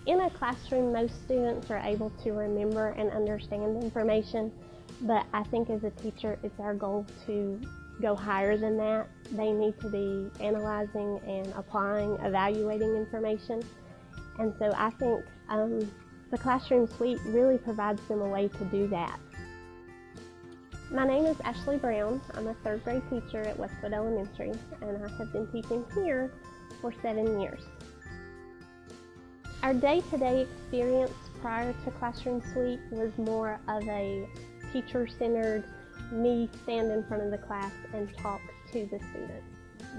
In a classroom, most students are able to remember and understand information, but I think as a teacher, it's our goal to go higher than that. They need to be analyzing and applying, evaluating information. And so I think the Classroom Suite really provides them a way to do that. My name is Ashley Brown. I'm a third grade teacher at Westwood Elementary, and I have been teaching here for 7 years. Our day-to-day experience prior to Classroom Suite was more of a teacher-centered, me stand in front of the class and talk to the students.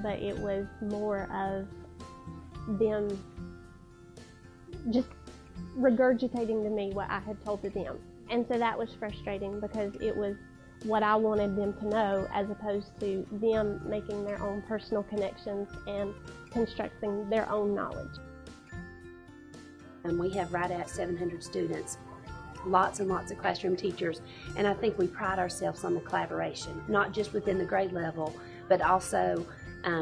But it was more of them just regurgitating to me what I had told to them. And so that was frustrating because it was what I wanted them to know as opposed to them making their own personal connections and constructing their own knowledge. And we have right at 700 students, lots and lots of classroom teachers, and I think we pride ourselves on the collaboration, not just within the grade level, but also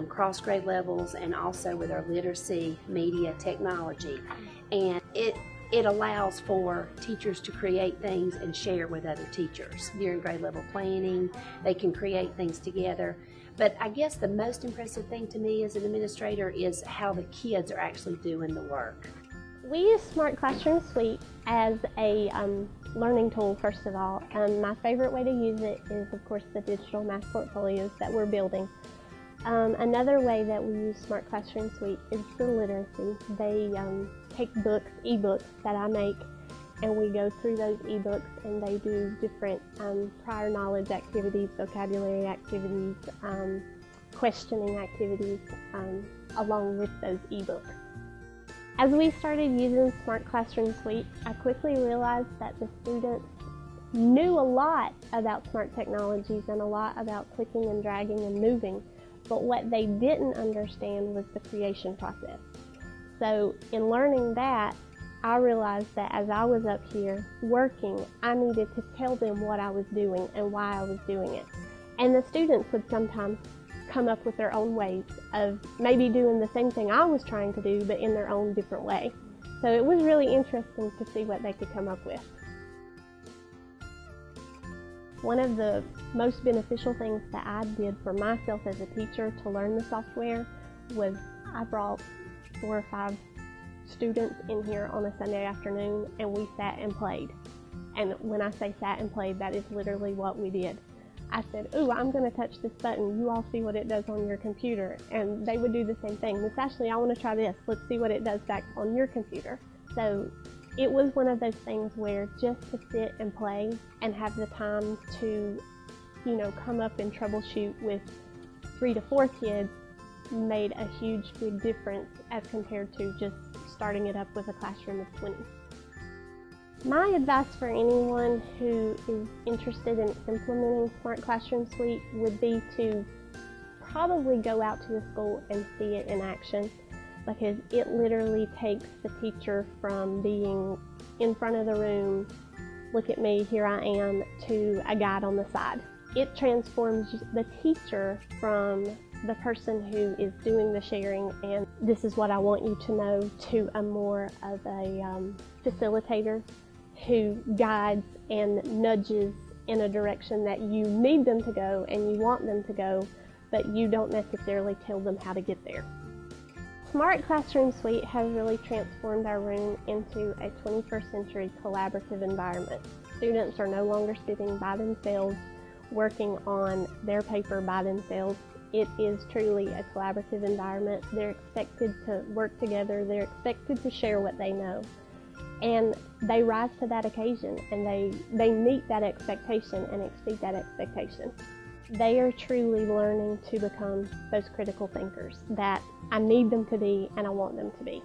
cross grade levels and also with our literacy, media, technology. And it allows for teachers to create things and share with other teachers. During grade level planning, they can create things together. But I guess the most impressive thing to me as an administrator is how the kids are actually doing the work. We use Smart Classroom Suite as a learning tool, first of all. My favorite way to use it is, of course, the digital math portfolios that we're building. Another way that we use Smart Classroom Suite is the literacy. They take books, e-books that I make, and we go through those e-books and they do different prior knowledge activities, vocabulary activities, questioning activities along with those e-books. As we started using Smart Classroom Suite, I quickly realized that the students knew a lot about smart technologies and a lot about clicking and dragging and moving, but what they didn't understand was the creation process. So in learning that, I realized that as I was up here working, I needed to tell them what I was doing and why I was doing it. And the students would sometimes come up with their own ways of maybe doing the same thing I was trying to do, but in their own different way. So it was really interesting to see what they could come up with. One of the most beneficial things that I did for myself as a teacher to learn the software was I brought 4 or 5 students in here on a Sunday afternoon and we sat and played. And when I say sat and played, that is literally what we did. I said, "Ooh, I'm going to touch this button. You all see what it does on your computer." And they would do the same thing. "Miss Ashley, I want to try this. Let's see what it does back on your computer." So it was one of those things where just to sit and play and have the time to, come up and troubleshoot with 3 to 4 kids made a huge, big difference as compared to just starting it up with a classroom of 20. My advice for anyone who is interested in implementing Smart Classroom Suite would be to probably go out to the school and see it in action, because it literally takes the teacher from being in front of the room, look at me, here I am, to a guide on the side. It transforms the teacher from the person who is doing the sharing and this is what I want you to know, to a more of a facilitator who guides and nudges in a direction that you need them to go and you want them to go, but you don't necessarily tell them how to get there. Smart Classroom Suite has really transformed our room into a 21st century collaborative environment. Students are no longer sitting by themselves, working on their paper by themselves. It is truly a collaborative environment. They're expected to work together. They're expected to share what they know. And they rise to that occasion, and they meet that expectation and exceed that expectation. They are truly learning to become those critical thinkers that I need them to be and I want them to be.